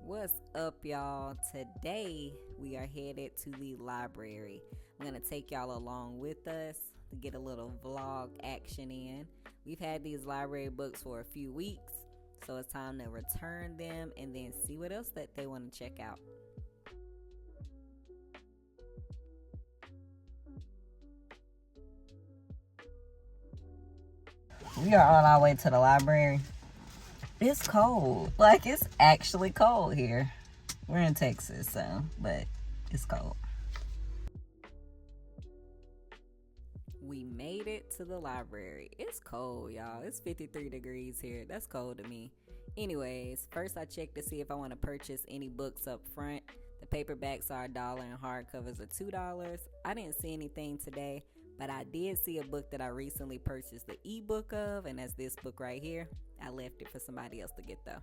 What's up, y'all? Today we are headed to the library. I'm going to take y'all along with us to get a little vlog action in. We've had these library books for a few weeks, so it's time to return them and then see what else that they want to check out. We are on our way to the library. It's cold. It's actually cold here. We're in Texas, but it's cold. We made it to the library. It's cold, y'all. It's 53 degrees here. That's cold to me. Anyways, first I checked to see if I want to purchase any books up front. The paperbacks are $1 and hardcovers are $2. I didn't see anything today, but I did see a book that I recently purchased the ebook of, and that's this book right here. I left it for somebody else to get though.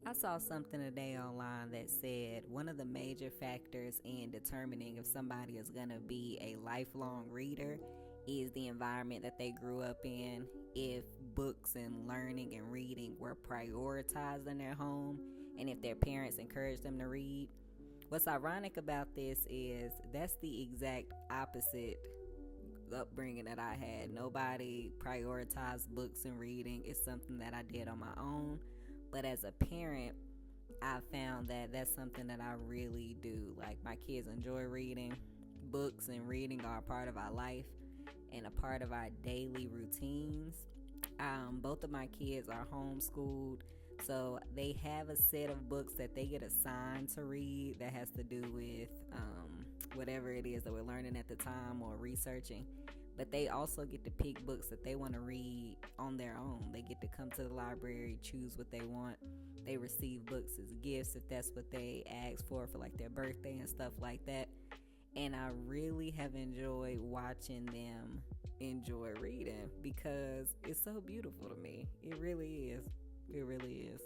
I saw something today online that said one of the major factors in determining if somebody is going to be a lifelong reader is the environment that they grew up in. If books and learning and reading were prioritized in their home, and if their parents encouraged them to read. What's ironic about this is that's the exact opposite upbringing that I had. Nobody prioritized books and reading. It's something that I did on my own. But as a parent, I found that that's something that I really do. Like, my kids enjoy reading. Books and reading are a part of our life and a part of our daily routines. Both of my kids are homeschooled, so they have a set of books that they get assigned to read that has to do with whatever it is that we're learning at the time or researching. But they also get to pick books that they want to read on their own. They get to come to the library, choose what they want. They receive books as gifts if that's what they ask for like their birthday and stuff like that. And I really have enjoyed watching them enjoy reading because it's so beautiful to me. It really is. It really is.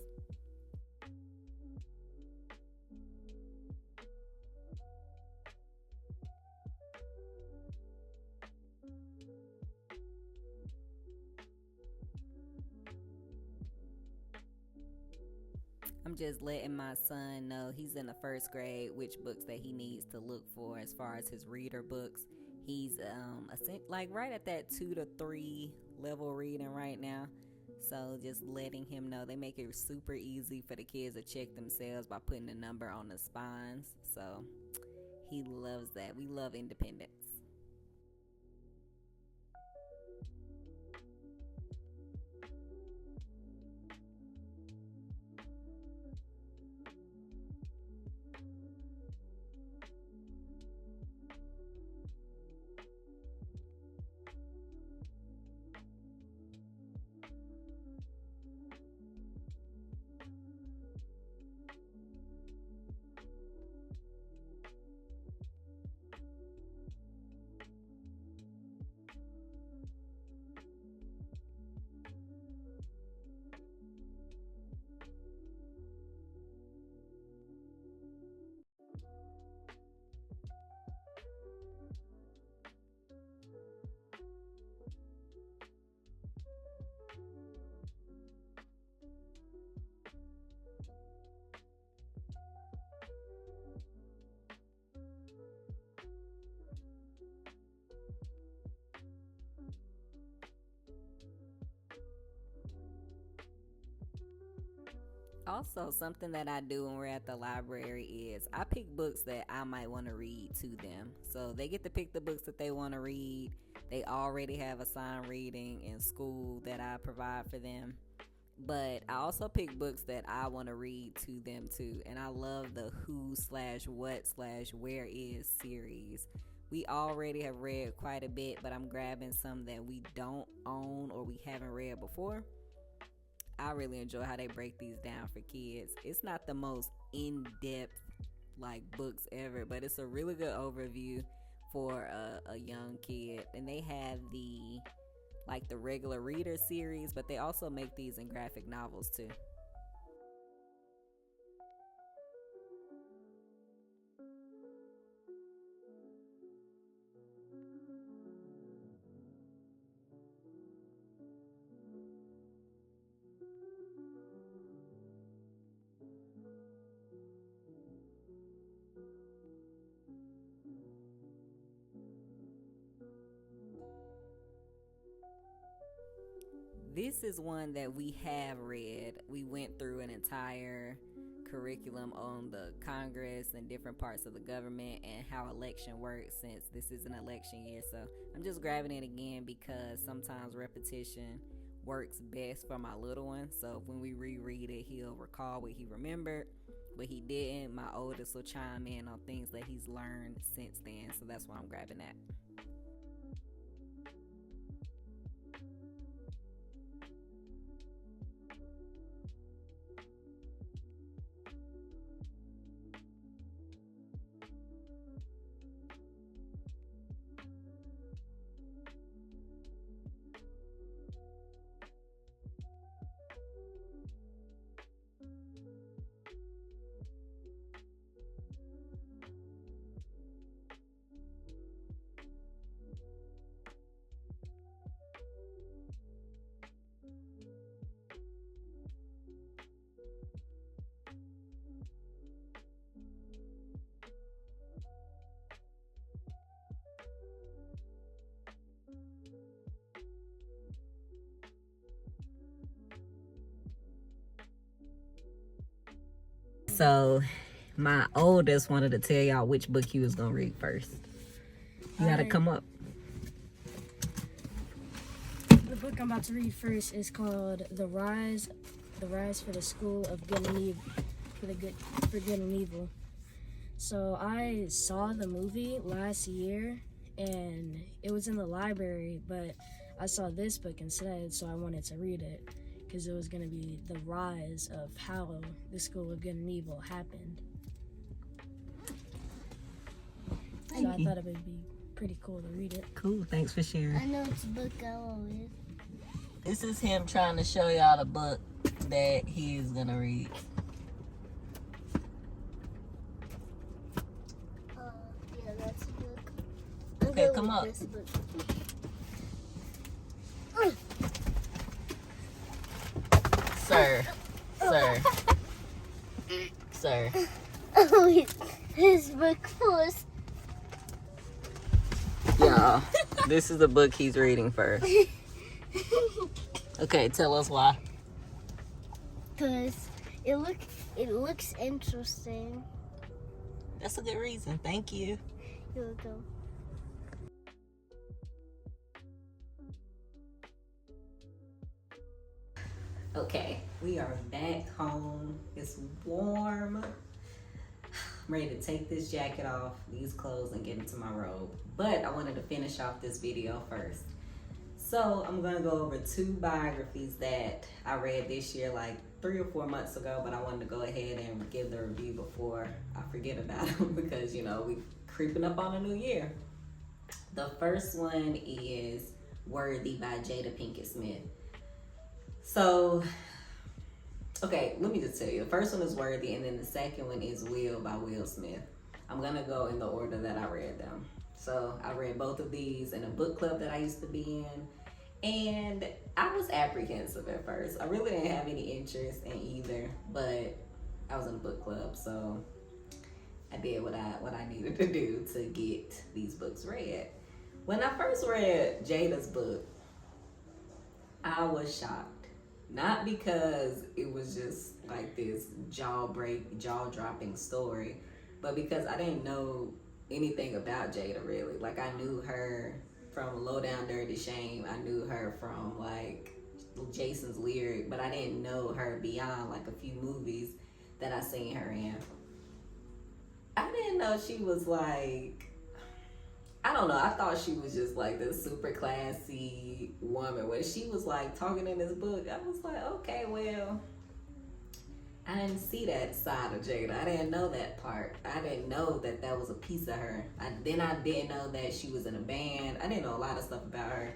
I'm just letting my son know, he's in the first grade, which books that he needs to look for as far as his reader books. He's right at that 2 to 3 level reading right now. So just letting him know, they make it super easy for the kids to check themselves by putting a number on the spines. So he loves that. We love independence. Also, something that I do when we're at the library is I pick books that I might want to read to them. So they get to pick the books that they want to read. They already have assigned reading in school that I provide for them. But I also pick books that I want to read to them too. And I love the who/what/where is series. We already have read quite a bit, but I'm grabbing some that we don't own or we haven't read before. I really enjoy how they break these down for kids. It's not the most in-depth like books ever, but it's a really good overview for a young kid. And they have the regular reader series, but they also make these in graphic novels too. This is one that we have read. We went through an entire curriculum on the Congress and different parts of the government and how election works, since this is an election year. So I'm just grabbing it again because sometimes repetition works best for my little one. So when we reread it, he'll recall what he remembered. What he didn't, my oldest will chime in on things that he's learned since then. So that's why I'm grabbing that. So my oldest wanted to tell y'all which book he was gonna read first. You gotta come up. The book I'm about to read first is called The Rise for the School of Good and Evil, for Good and Evil. So I saw the movie last year and it was in the library, but I saw this book instead, so I wanted to read it because it was going to be the rise of how the School of Good and Evil happened. So I thought it would be pretty cool to read it. Cool, thanks for sharing. I know it's a book I always. This is him trying to show y'all the book that he is gonna read. Yeah, that's a book. Okay, come up. This book. Sir. Oh, his book was. Y'all, this is the book he's reading first. Okay, tell us why. Because it looks interesting. That's a good reason. Thank you. You're welcome. Okay, we are back home. It's warm. I'm ready to take this jacket off, these clothes, and get into my robe. But I wanted to finish off this video first. So I'm gonna go over 2 biographies that I read this year, like 3 or 4 months ago, but I wanted to go ahead and give the review before I forget about them because, you know, we creeping up on a new year. The first one is Worthy by Jada Pinkett Smith. So, okay, let me just tell you. The first one is Worthy, and then the second one is Will by Will Smith. I'm gonna go in the order that I read them. So I read both of these in a book club that I used to be in, and I was apprehensive at first. I really didn't have any interest in either, but I was in a book club, so I did what I needed to do to get these books read. When I first read Jada's book, I was shocked. Not because it was just like this jaw-dropping story, but because I didn't know anything about Jada really. Like, I knew her from Low Down Dirty Shame. I knew her from like Jason's Lyric, but I didn't know her beyond like a few movies that I seen her in. I didn't know she was like, I don't know, I thought she was just like this super classy woman. When she was like talking in this book, I was like, okay, well, I didn't see that side of Jada. I didn't know that part. I didn't know that that was a piece of her. I didn't know that she was in a band. I didn't know a lot of stuff about her,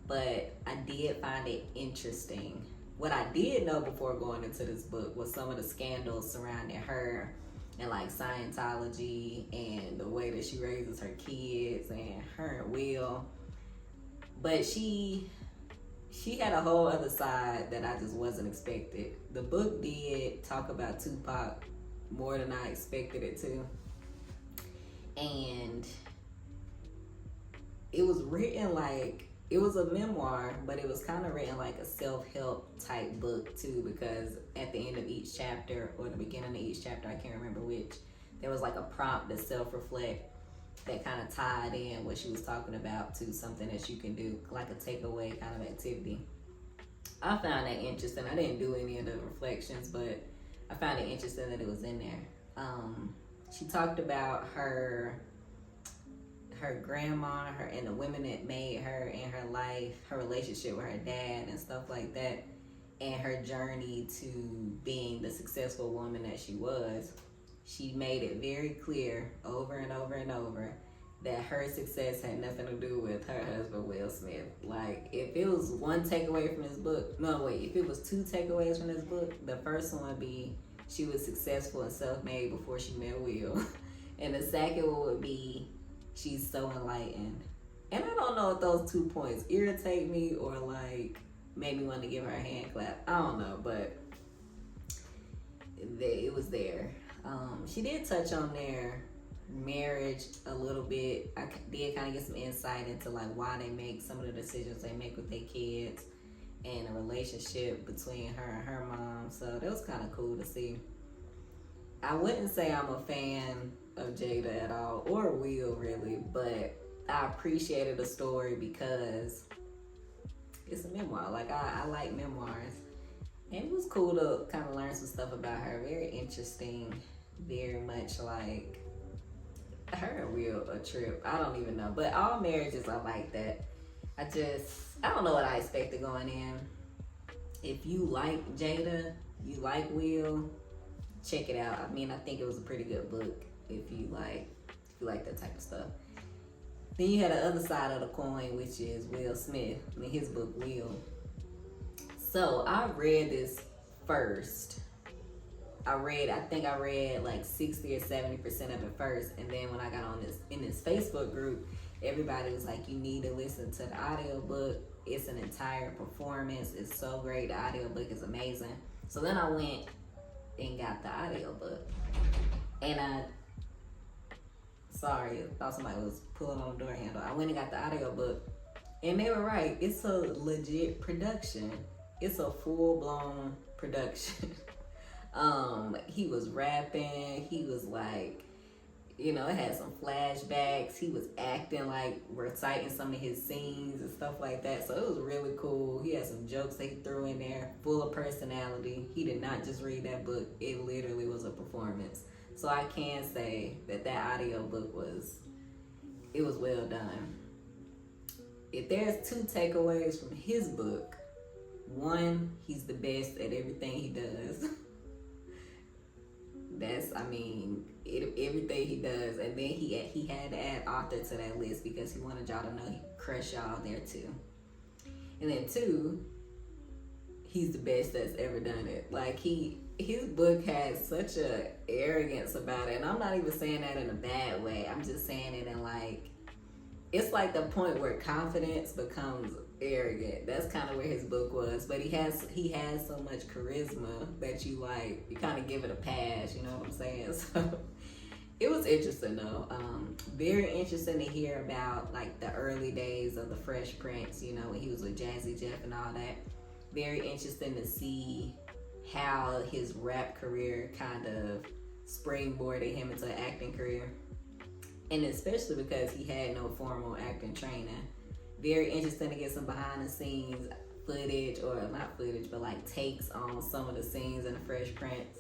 but I did find it interesting. What I did know before going into this book was some of the scandals surrounding her and like Scientology and the way that she raises her kids and her and Will. But she had a whole other side that I just wasn't expected. The book did talk about Tupac more than I expected it to. And it was written like, it was a memoir, but it was kind of written like a self-help type book too, because at the end of each chapter, or the beginning of each chapter, I can't remember which, there was like a prompt to self-reflect that kind of tied in what she was talking about to something that you can do, like a takeaway kind of activity. I found that interesting. I didn't do any of the reflections, but I found it interesting that it was in there. She talked about her grandma, her and the women that made her in her life, her relationship with her dad and stuff like that, and her journey to being the successful woman that she was. She made it very clear over and over and over that her success had nothing to do with her husband, Will Smith. Like, if it was one takeaway from this book, if it was two takeaways from this book, the first one would be she was successful and self-made before she met Will. And the second one would be she's so enlightened. And I don't know if those 2 points irritate me or like made me want to give her a hand clap. I don't know, but it was there. She did touch on their marriage a little bit. I did kind of get some insight into like why they make some of the decisions they make with their kids and the relationship between her and her mom. So that was kind of cool to see. I wouldn't say I'm a fan of Jada at all, or Will really, but I appreciated the story because it's a memoir. Like I like memoirs. And it was cool to kind of learn some stuff about her. Very interesting, very much like her and Will a trip. I don't even know. But all marriages are like that. I don't know what I expected going in. If you like Jada, you like Will, check it out. I mean, I think it was a pretty good book if you like that type of stuff. Then you had the other side of the coin, which is Will Smith. I mean, his book, Will. So I read this first. I think I read like 60 or 70% of it first. And then when I got on in this Facebook group, everybody was like, you need to listen to the audiobook. It's an entire performance. It's so great. The audiobook is amazing. So then I went and got the audiobook. And I thought somebody was pulling on the door handle. I went and got the audiobook. And they were right. It's a legit production. It's a full-blown production. He was rapping. He was like, it had some flashbacks. He was acting like reciting some of his scenes and stuff like that. So it was really cool. He had some jokes that he threw in there, full of personality. He did not just read that book. It literally was a performance. So I can say that audiobook was well done. If there's two takeaways from his book, one, he's the best at everything he does. Everything he does. And then he had to add author to that list because he wanted y'all to know he crushed y'all there too. And then two, he's the best that's ever done it. Like his book has such a arrogance about it. And I'm not even saying that in a bad way. I'm just saying it in like, it's like the point where confidence becomes arrogant. That's kind of where his book was. But he has so much charisma that you kind of give it a pass, you know what I'm saying? So it was interesting though. Very interesting to hear about like the early days of the Fresh Prince, when he was with Jazzy Jeff and all that. Very interesting to see how his rap career kind of springboarded him into an acting career. And especially because he had no formal acting training. Very interesting to get some behind the scenes footage, or not footage, but like takes on some of the scenes in the Fresh Prince.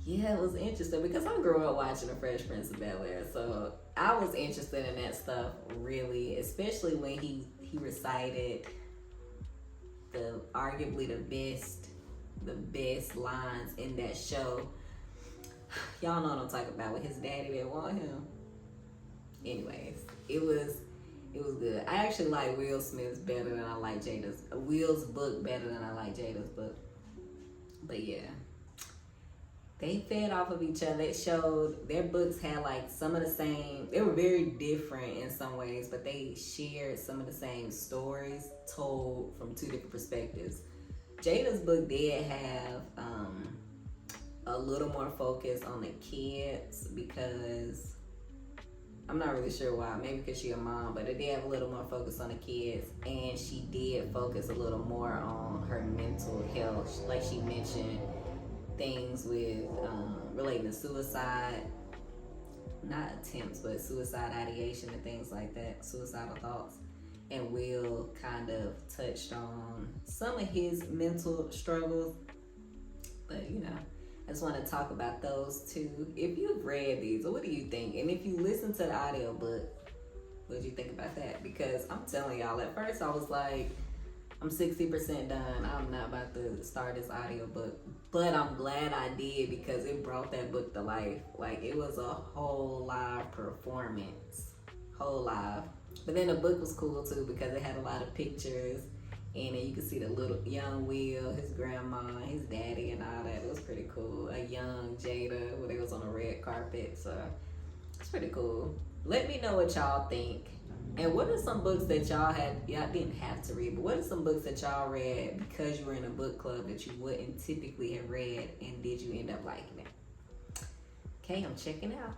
Yeah, it was interesting because I grew up watching the Fresh Prince of Bel-Air. So I was interested in that stuff really, especially when he recited arguably the best the best lines in that show. Y'all know what I'm talking about, with his daddy didn't want him. Anyways, it was good. I actually like Will Smith's better than I like Will's book better than I like Jada's book. But yeah, they fed off of each other. It showed their books had like some of the same, they were very different in some ways, but they shared some of the same stories told from two different perspectives. Jada's book did have a little more focus on the kids, because I'm not really sure why, maybe because she's a mom, but it did have a little more focus on the kids, and she did focus a little more on her mental health. Like she mentioned things with relating to suicide, not attempts, but suicide ideation and things like that, suicidal thoughts. And Will kind of touched on some of his mental struggles. But you know, I just want to talk about those two. If you've read these, what do you think? And if you listen to the audiobook, what did you think about that? Because I'm telling y'all, at first I was like, I'm 60% done. I'm not about to start this audiobook. But I'm glad I did, because it brought that book to life. Like, it was a whole live performance. Whole live. But then the book was cool too, because it had a lot of pictures. And then you could see the little young Will, his grandma, his daddy, and all that. It was pretty cool. A young Jada, when they was on a red carpet. So it's pretty cool. Let me know what y'all think. And what are some books that y'all didn't have to read, but what are some books that y'all read because you were in a book club that you wouldn't typically have read, and did you end up liking it? Okay, I'm checking out.